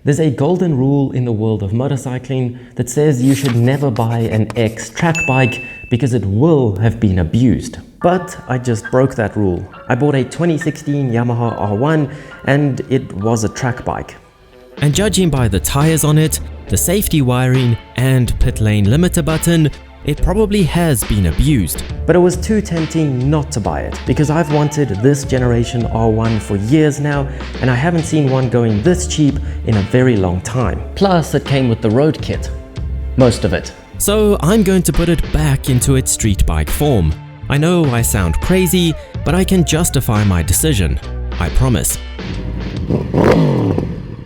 There's a golden rule in the world of motorcycling that says you should never buy an ex-track bike because it will have been abused. But I just broke that rule. I bought a 2016 Yamaha R1 and it was a track bike. And judging by the tires on it, the safety wiring and pit lane limiter button, it probably has been abused. But it was too tempting not to buy it because I've wanted this generation R1 for years now and I haven't seen one going this cheap in a very long time. Plus it came with the road kit. Most of it. So I'm going to put it back into its street bike form. I know I sound crazy, but I can justify my decision. I promise.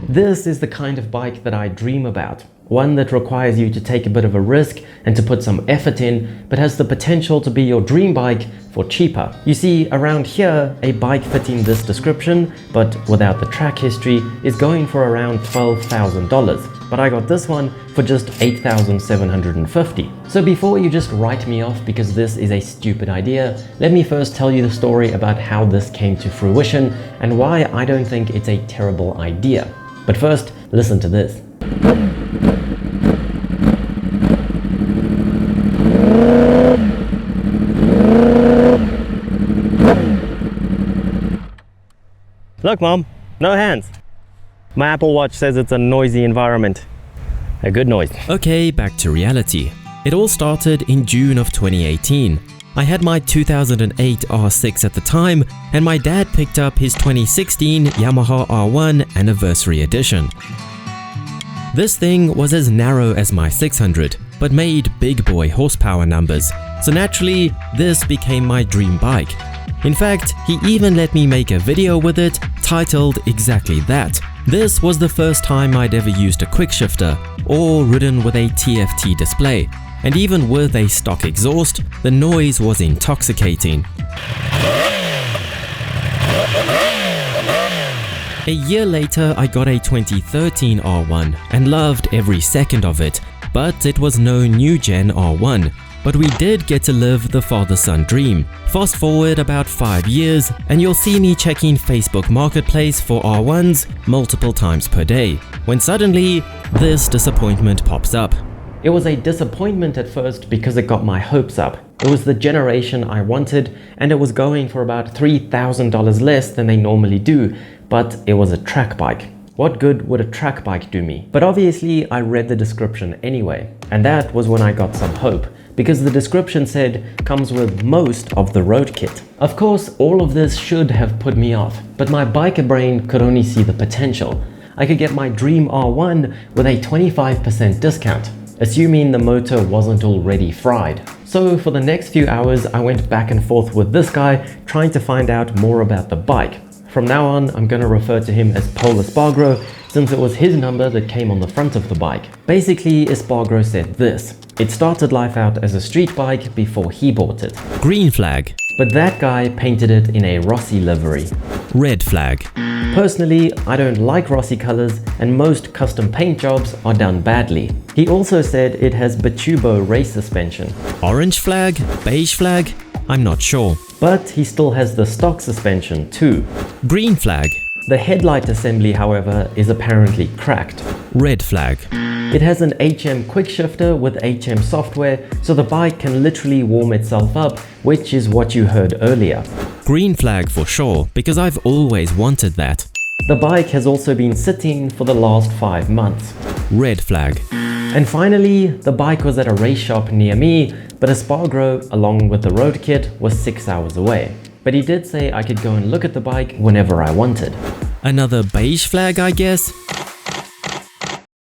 This is the kind of bike that I dream about. One that requires you to take a bit of a risk and to put some effort in, but has the potential to be your dream bike for cheaper. You see, around here, a bike fitting this description, but without the track history, is going for around $12,000. But I got this one for just $8,750. So before you just write me off because this is a stupid idea, let me first tell you the story about how this came to fruition and why I don't think it's a terrible idea. But first, listen to this. Look, Mom, no hands. My Apple Watch says it's a noisy environment. A good noise. Okay, back to reality. It all started in June of 2018. I had my 2008 R6 at the time, and my dad picked up his 2016 Yamaha R1 Anniversary Edition. This thing was as narrow as my 600, but made big boy horsepower numbers, so naturally, this became my dream bike. In fact, he even let me make a video with it titled exactly that. This was the first time I'd ever used a quick shifter or ridden with a TFT display, and even with a stock exhaust, the noise was intoxicating. A year later, I got a 2013 R1 and loved every second of it, but it was no new gen R1. But we did get to live the father-son dream. Fast forward about 5 years and you'll see me checking Facebook Marketplace for R1s multiple times per day, when suddenly this disappointment pops up. It was a disappointment at first because it got my hopes up. It was the generation I wanted and it was going for about $3,000 less than they normally do, but it was a track bike. What good would a track bike do me? But obviously I read the description anyway, and that was when I got some hope, because the description said comes with most of the road kit. Of course, all of this should have put me off, but my biker brain could only see the potential. I could get my dream R1 with a 25% discount, assuming the motor wasn't already fried. So for the next few hours, I went back and forth with this guy, trying to find out more about the bike. From now on, I'm gonna refer to him as Paul Espargro, since it was his number that came on the front of the bike. Basically, Espargro said this: it started life out as a street bike before he bought it. Green flag. But that guy painted it in a Rossi livery. Red flag. Personally, I don't like Rossi colors and most custom paint jobs are done badly. He also said it has Bitubo race suspension. Orange flag? Beige flag? I'm not sure. But he still has the stock suspension too. Green flag. The headlight assembly, however, is apparently cracked. Red flag. It has an HM quick shifter with HM software, so the bike can literally warm itself up, which is what you heard earlier. Green flag for sure, because I've always wanted that. The bike has also been sitting for the last 5 months. Red flag. And finally, the bike was at a race shop near me, but Espargro, along with the road kit, was 6 hours away. But he did say I could go and look at the bike whenever I wanted. Another beige flag, I guess?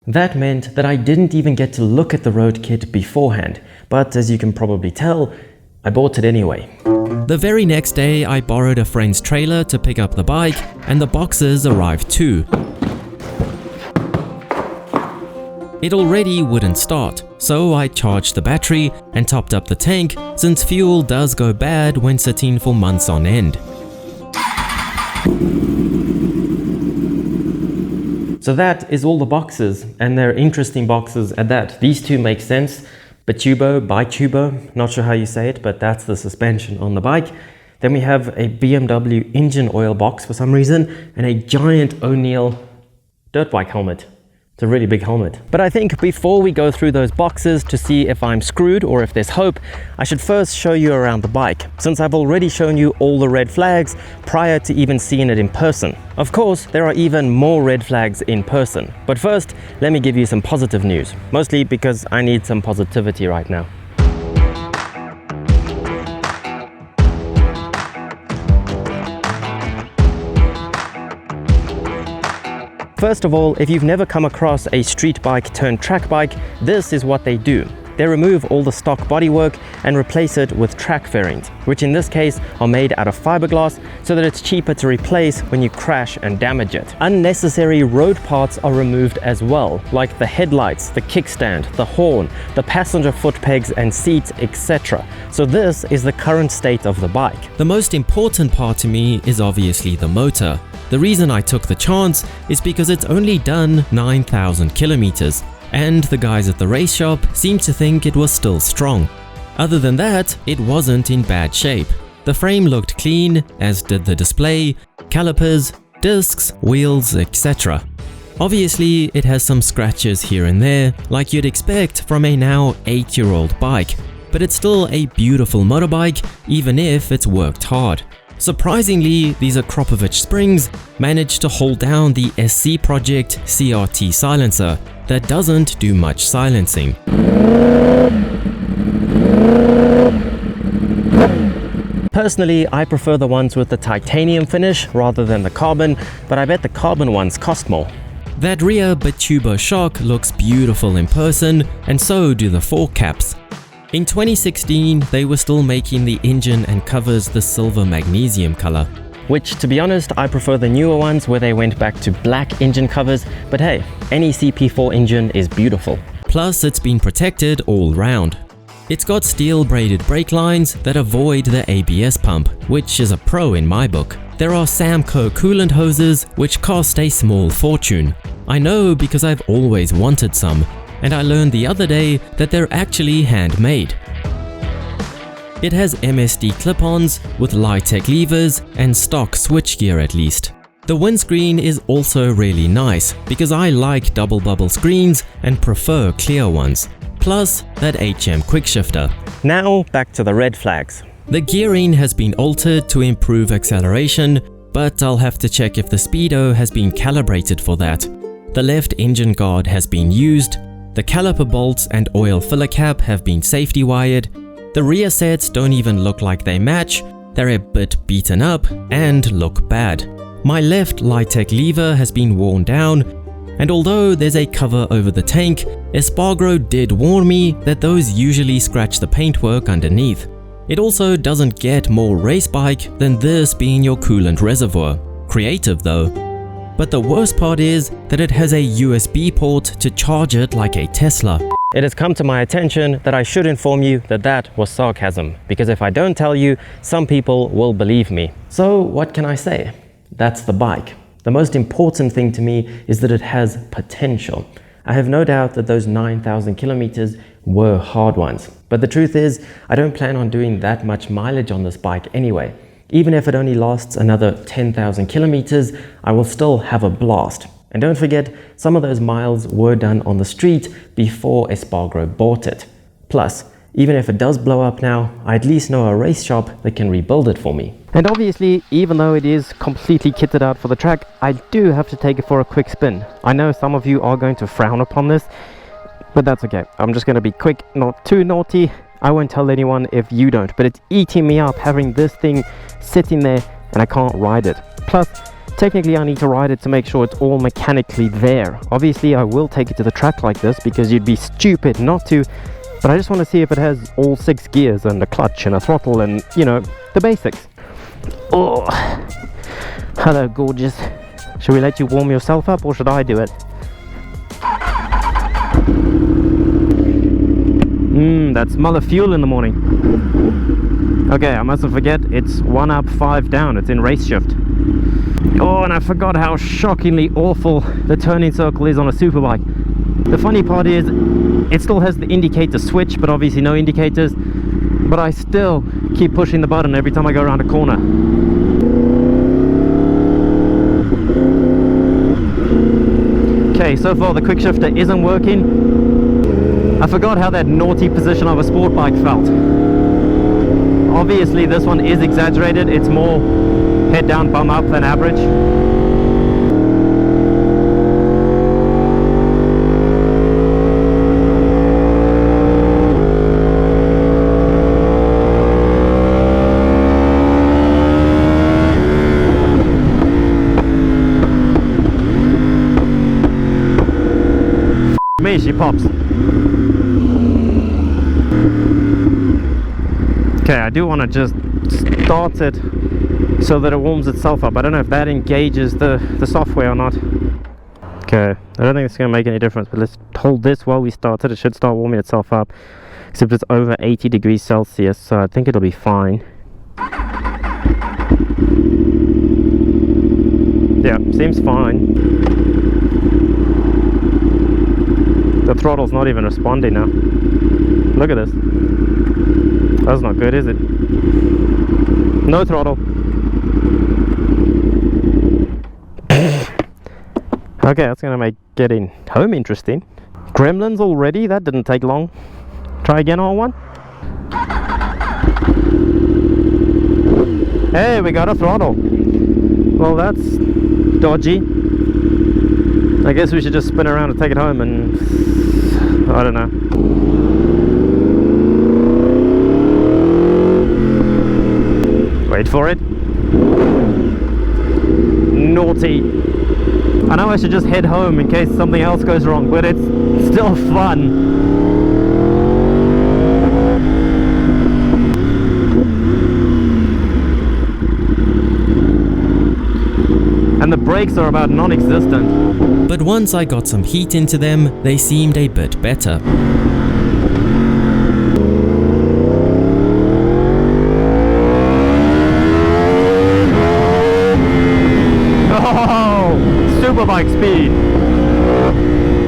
That meant that I didn't even get to look at the road kit beforehand, but as you can probably tell, I bought it anyway. The very next day, I borrowed a friend's trailer to pick up the bike, and the boxes arrived too. It already wouldn't start, so I charged the battery and topped up the tank, since fuel does go bad when sitting for months on end. So that is all the boxes, and they're interesting boxes at that. These two make sense. Bitubo, not sure how you say it, but that's the suspension on the bike. Then we have a BMW engine oil box for some reason, and a giant O'Neill dirt bike helmet. It's a really big helmet. But I think before we go through those boxes to see if I'm screwed or if there's hope, I should first show you around the bike, since I've already shown you all the red flags prior to even seeing it in person. Of course, there are even more red flags in person. But first, let me give you some positive news, mostly because I need some positivity right now. First of all, if you've never come across a street bike turned track bike, this is what they do. They remove all the stock bodywork and replace it with track fairings, which in this case are made out of fiberglass so that it's cheaper to replace when you crash and damage it. Unnecessary road parts are removed as well, like the headlights, the kickstand, the horn, the passenger foot pegs and seats, etc. So this is the current state of the bike. The most important part to me is obviously the motor. The reason I took the chance is because it's only done 9,000 kilometers, and the guys at the race shop seemed to think it was still strong. Other than that, it wasn't in bad shape. The frame looked clean, as did the display, calipers, discs, wheels, etc. Obviously, it has some scratches here and there, like you'd expect from a now 8-year-old bike, but it's still a beautiful motorbike, even if it's worked hard. Surprisingly, these Akropovich springs managed to hold down the SC Project CRT silencer that doesn't do much silencing. Personally, I prefer the ones with the titanium finish rather than the carbon, but I bet the carbon ones cost more. That rear Bitubo shock looks beautiful in person, and so do the fork caps. In 2016, they were still making the engine and covers the silver magnesium color. Which, to be honest, I prefer the newer ones where they went back to black engine covers, but hey, any CP4 engine is beautiful. Plus, it's been protected all round. It's got steel braided brake lines that avoid the ABS pump, which is a pro in my book. There are Samco coolant hoses, which cost a small fortune. I know because I've always wanted some, and I learned the other day that they're actually handmade. It has MSD clip-ons with Litec levers and stock switchgear at least. The windscreen is also really nice because I like double bubble screens and prefer clear ones. Plus that HM quickshifter. Now back to the red flags. The gearing has been altered to improve acceleration, but I'll have to check if the speedo has been calibrated for that. The left engine guard has been used. The caliper bolts and oil filler cap have been safety wired. The rear sets don't even look like they match, they're a bit beaten up and look bad. My left Litec lever has been worn down, and although there's a cover over the tank, Espargro did warn me that those usually scratch the paintwork underneath. It also doesn't get more race bike than this being your coolant reservoir. Creative though. But the worst part is that it has a USB port to charge it like a Tesla. It has come to my attention that I should inform you that that was sarcasm, because if I don't tell you, some people will believe me. So what can I say? That's the bike. The most important thing to me is that it has potential. I have no doubt that those 9,000 kilometers were hard ones. But the truth is, I don't plan on doing that much mileage on this bike anyway. Even if it only lasts another 10,000 kilometers, I will still have a blast. And don't forget, some of those miles were done on the street before Espargro bought it. Plus, even if it does blow up now, I at least know a race shop that can rebuild it for me. And obviously, even though it is completely kitted out for the track, I do have to take it for a quick spin. I know some of you are going to frown upon this, but that's okay. I'm just going to be quick, not too naughty. I won't tell anyone if you don't, but it's eating me up having this thing sitting there and I can't ride it. Plus, technically I need to ride it to make sure it's all mechanically there. Obviously I will take it to the track like this because you'd be stupid not to, but I just want to see if it has all 6 gears and a clutch and a throttle and, you know, the basics. Oh, hello gorgeous. Should we let you warm yourself up or should I do it? That's Muller fuel in the morning. Okay, I mustn't forget, it's 1 up, 5 down, it's in race shift. Oh, and I forgot how shockingly awful the turning circle is on a superbike. The funny part is, it still has the indicator switch, but obviously no indicators. But I still keep pushing the button every time I go around a corner. Okay, Okay, so far the quick shifter isn't working. I forgot how that naughty position of a sport bike felt. Obviously this one is exaggerated, it's more head down, bum up than average. Me, she pops. Okay, I do want to just start it so that it warms itself up. I don't know if that engages the software or not. Okay, I don't think it's going to make any difference, but let's hold this while we start it. It should start warming itself up, except it's over 80 degrees Celsius, so I think it'll be fine. Yeah, seems fine. The throttle's not even responding now. Look at this. That's not good, is it? No throttle. Okay, that's gonna make getting home interesting. Gremlins already? That didn't take long. Try again on one. Hey, we got a throttle. Well, that's dodgy. I guess we should just spin around and take it home and... I don't know. Wait for it. Naughty. I know I should just head home in case something else goes wrong, but it's still fun. And the brakes are about non-existent. But once I got some heat into them, they seemed a bit better. Oh, superbike speed.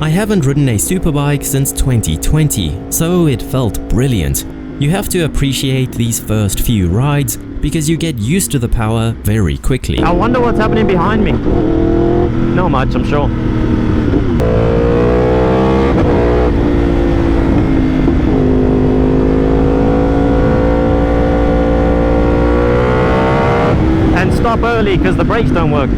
I haven't ridden a superbike since 2020, so it felt brilliant. You have to appreciate these first few rides because you get used to the power very quickly. I wonder what's happening behind me. Not much, I'm sure. And stop early because the brakes don't work.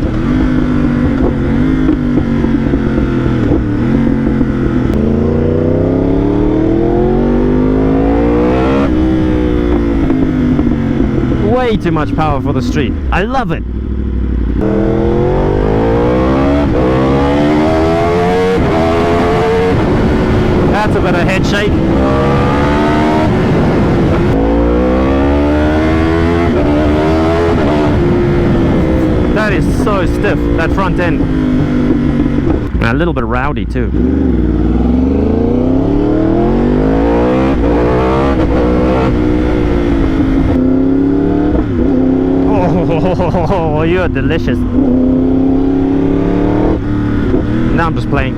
Way too much power for the street. I love it. That's a bit of head shake. That is so stiff, that front end. And a little bit rowdy too. Oh, you're delicious. Now I'm just playing.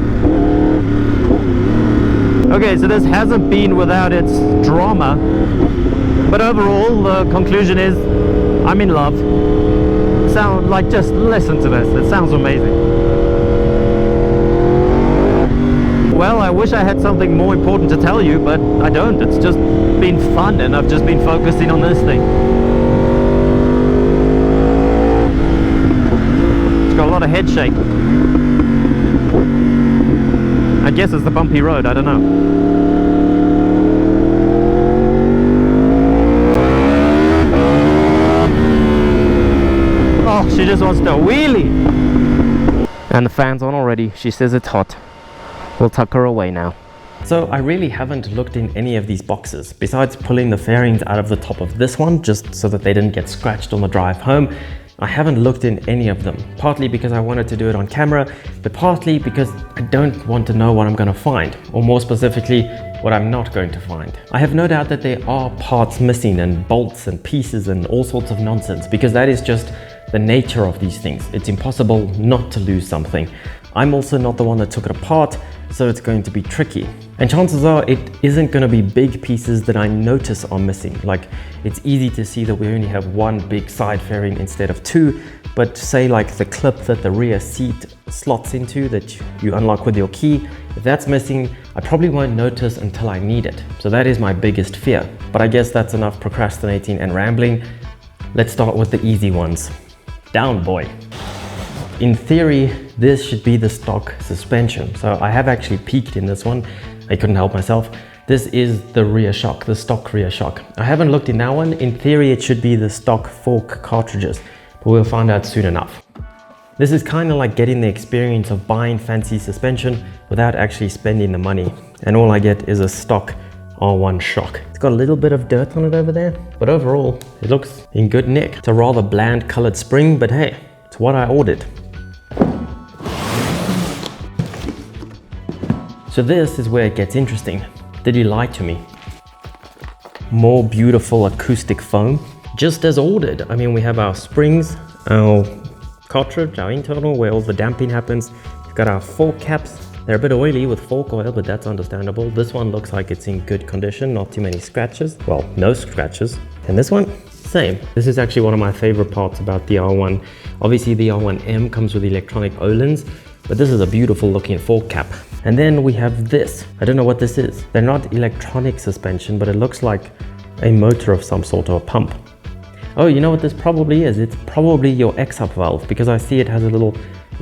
Okay, so this hasn't been without its drama, but overall the conclusion is I'm in love. Sound like, just listen to this, it sounds amazing. Well, I wish I had something more important to tell you, but I don't. It's just been fun and I've just been focusing on this thing. It's got a lot of head shake. I guess it's the bumpy road, I don't know. Oh, she just wants to wheelie. And the fan's on already. She says it's hot. We'll tuck her away now. So I really haven't looked in any of these boxes, besides pulling the fairings out of the top of this one, just so that they didn't get scratched on the drive home. I haven't looked in any of them, partly because I wanted to do it on camera, but partly because I don't want to know what I'm going to find, or more specifically, what I'm not going to find. I have no doubt that there are parts missing and bolts and pieces and all sorts of nonsense, because that is just the nature of these things. It's impossible not to lose something. I'm also not the one that took it apart, so it's going to be tricky. And chances are it isn't going to be big pieces that I notice are missing. Like, it's easy to see that we only have one big side fairing instead of two, but say like the clip that the rear seat slots into that you unlock with your key, if that's missing, I probably won't notice until I need it. So that is my biggest fear. But I guess that's enough procrastinating and rambling. Let's start with the easy ones. Down, boy. In theory, this should be the stock suspension. So I have actually peeked in this one. I couldn't help myself. This is the rear shock, the stock rear shock. I haven't looked in that one. In theory, it should be the stock fork cartridges, but we'll find out soon enough. This is kind of like getting the experience of buying fancy suspension without actually spending the money. And all I get is a stock R1 shock. It's got a little bit of dirt on it over there, but overall, it looks in good nick. It's a rather bland colored spring, but hey, it's what I ordered. So this is where it gets interesting. Did he lie to me? More beautiful acoustic foam, just as ordered. I mean, we have our springs, our cartridge, our internal, where all the damping happens. We've got our fork caps. They're a bit oily with fork oil, but that's understandable. This one looks like it's in good condition, not too many scratches. Well, no scratches. And this one, same. This is actually one of my favorite parts about the R1. Obviously the R1M comes with electronic Öhlins, but this is a beautiful looking fork cap. And then we have this. I don't know what this is. They're not electronic suspension, but it looks like a motor of some sort or a pump. Oh, you know what this probably is? It's probably your X-up valve, because I see it has a little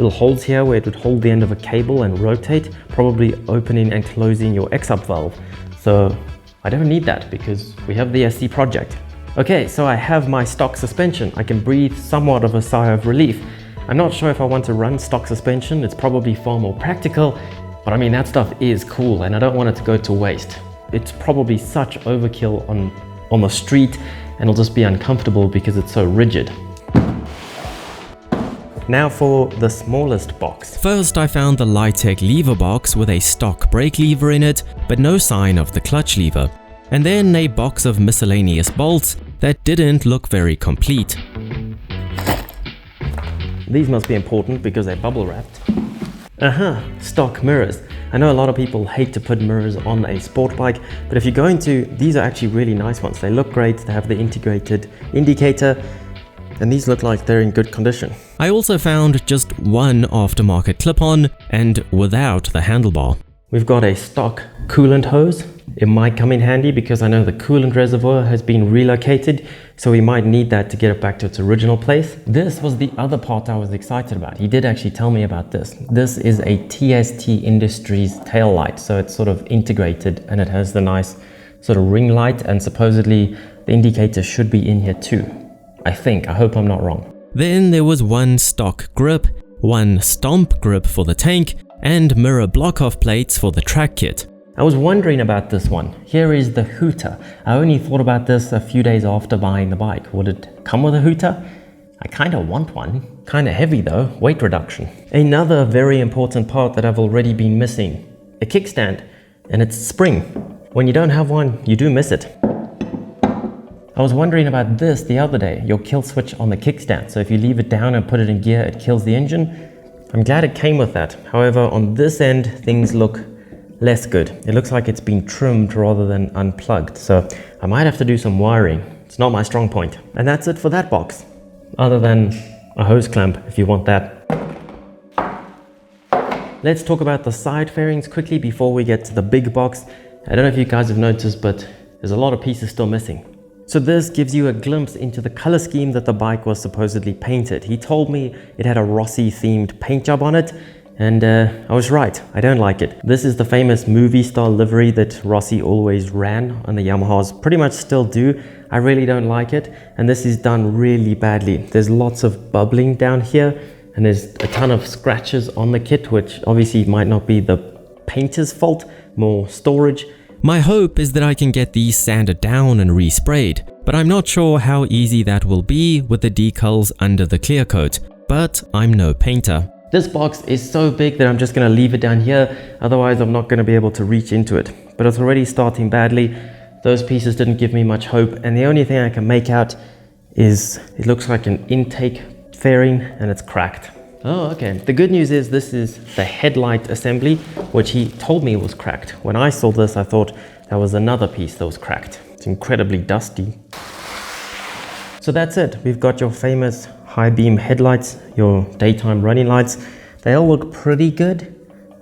holes here where it would hold the end of a cable and rotate, probably opening and closing your X-up valve. So I don't need that because we have the SC project. Okay, so I have my stock suspension. I can breathe somewhat of a sigh of relief. I'm not sure if I want to run stock suspension. It's probably far more practical, but I mean, that stuff is cool and I don't want it to go to waste. It's probably such overkill on the street, and it'll just be uncomfortable because it's so rigid. Now for the smallest box. First, I found the Litec lever box with a stock brake lever in it, but no sign of the clutch lever. And then a box of miscellaneous bolts that didn't look very complete. These must be important because they're bubble wrapped. Stock mirrors. I know a lot of people hate to put mirrors on a sport bike, but if you're going to, these are actually really nice ones. They look great, they have the integrated indicator, and these look like they're in good condition. I also found just one aftermarket clip-on and without the handlebar. We've got a stock coolant hose. It might come in handy because I know the coolant reservoir has been relocated, so we might need that to get it back to its original place. This was the other part I was excited about. He did actually tell me about this. This is a TST Industries tail light, so it's sort of integrated and it has the nice sort of ring light, and supposedly the indicator should be in here too. I hope I'm not wrong. Then there was one stock grip, one stomp grip for the tank, and mirror block-off plates for the track kit. I was wondering about this one. Here is the hooter. I only thought about this a few days after buying the bike. Would it come with a hooter? I kind of want one. Kind of heavy though, weight reduction. Another very important part that I've already been missing, a kickstand, and it's spring. When you don't have one, you do miss it. I was wondering about this the other day, your kill switch on the kickstand. So if you leave it down and put it in gear, it kills the engine. I'm glad it came with that. However, on this end, things look less good. It looks like it's been trimmed rather than unplugged. So I might have to do some wiring. It's not my strong point. And that's it for that box. Other than a hose clamp, if you want that. Let's talk about the side fairings quickly before we get to the big box. I don't know if you guys have noticed, but there's a lot of pieces still missing. So this gives you a glimpse into the color scheme that the bike was supposedly painted. He told me it had a Rossi themed paint job on it, and I was right. I don't like it. This is the famous movie star livery that Rossi always ran, and the Yamahas pretty much still do. I really don't like it, and this is done really badly. There's lots of bubbling down here, and there's a ton of scratches on the kit, which obviously might not be the painter's fault, more storage. My hope is that I can get these sanded down and resprayed, but I'm not sure how easy that will be with the decals under the clear coat, but I'm no painter. This box is so big that I'm just going to leave it down here, otherwise I'm not going to be able to reach into it. But it's already starting badly. Those pieces didn't give me much hope, and the only thing I can make out is it looks like an intake fairing and it's cracked. Oh, okay. The good news is this is the headlight assembly, which he told me was cracked. When I saw this, I thought that was another piece that was cracked. It's incredibly dusty. So that's it. We've got your famous high beam headlights, your daytime running lights, they all look pretty good.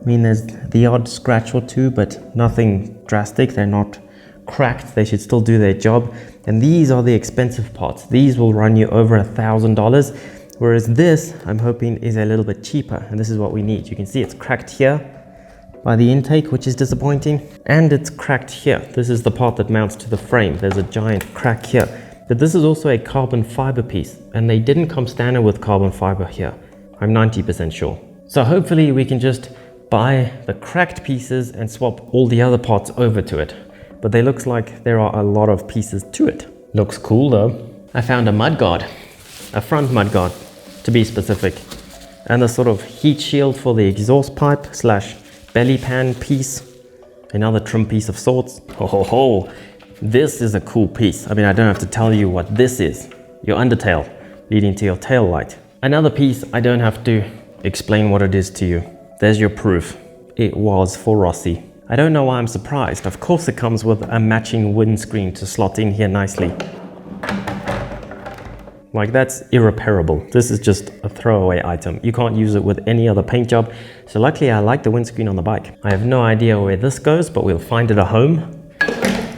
I mean, there's the odd scratch or two, but nothing drastic. They're not cracked. They should still do their job. And these are the expensive parts. These will run you over $1,000. Whereas this, I'm hoping, is a little bit cheaper. And this is what we need. You can see it's cracked here by the intake, which is disappointing. And it's cracked here. This is the part that mounts to the frame. There's a giant crack here. But this is also a carbon fiber piece. And they didn't come standard with carbon fiber here. I'm 90% sure. So hopefully we can just buy the cracked pieces and swap all the other parts over to it. But they looks like there are a lot of pieces to it. Looks cool though. I found a mudguard, a front mudguard to be specific, and a sort of heat shield for the exhaust pipe / belly pan piece, another trim piece of sorts. Ho ho ho, this is a cool piece. I mean, I don't have to tell you what this is. Your undertail leading to your tail light. Another piece, I don't have to explain what it is to you. There's your proof. It was for Rossi. I don't know why I'm surprised. Of course it comes with a matching windscreen to slot in here nicely. Like, that's irreparable. This is just a throwaway item. You can't use it with any other paint job. So luckily I like the windscreen on the bike. I have no idea where this goes, but we'll find it at home.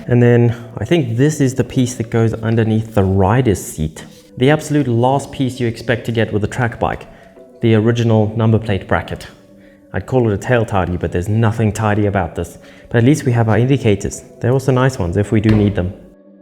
And then I think this is the piece that goes underneath the rider's seat. The absolute last piece you expect to get with a track bike. The original number plate bracket. I'd call it a tail tidy, but there's nothing tidy about this. But at least we have our indicators. They're also nice ones if we do need them.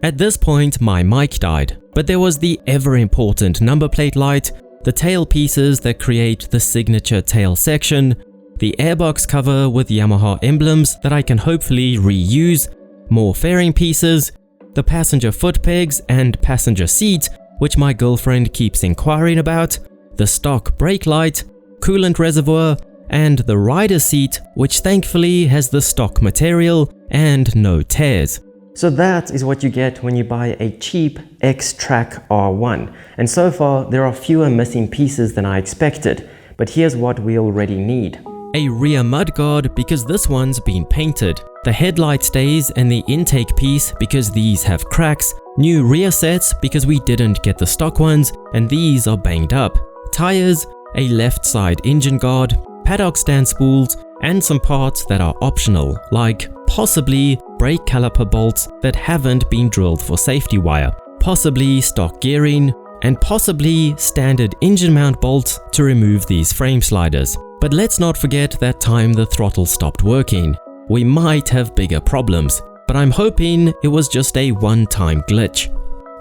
At this point, my mic died, but there was the ever-important number plate light, the tail pieces that create the signature tail section, the airbox cover with Yamaha emblems that I can hopefully reuse, more fairing pieces, the passenger foot pegs and passenger seat, which my girlfriend keeps inquiring about, the stock brake light, coolant reservoir, and the rider seat, which thankfully has the stock material and no tears. So that is what you get when you buy a cheap X-Track R1. And so far, there are fewer missing pieces than I expected. But here's what we already need. A rear mudguard because this one's been painted. The headlight stays and the intake piece because these have cracks. New rear sets because we didn't get the stock ones and these are banged up. Tires, a left side engine guard, paddock stand spools, and some parts that are optional, like possibly brake caliper bolts that haven't been drilled for safety wire, possibly stock gearing, and possibly standard engine mount bolts to remove these frame sliders. But let's not forget that time the throttle stopped working. We might have bigger problems, but I'm hoping it was just a one-time glitch.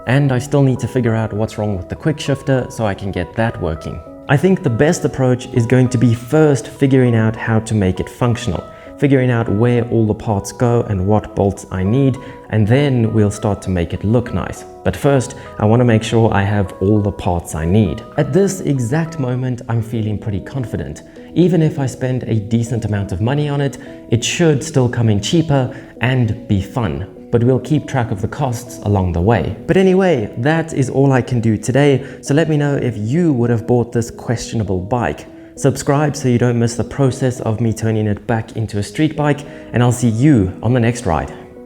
And I still need to figure out what's wrong with the quick shifter so I can get that working. I think the best approach is going to be first figuring out how to make it functional, figuring out where all the parts go and what bolts I need, and then we'll start to make it look nice. But first, I want to make sure I have all the parts I need. At this exact moment, I'm feeling pretty confident. Even if I spend a decent amount of money on it, it should still come in cheaper and be fun. But we'll keep track of the costs along the way. But anyway, that is all I can do today, so let me know if you would have bought this questionable bike. Subscribe so you don't miss the process of me turning it back into a street bike, and I'll see you on the next ride.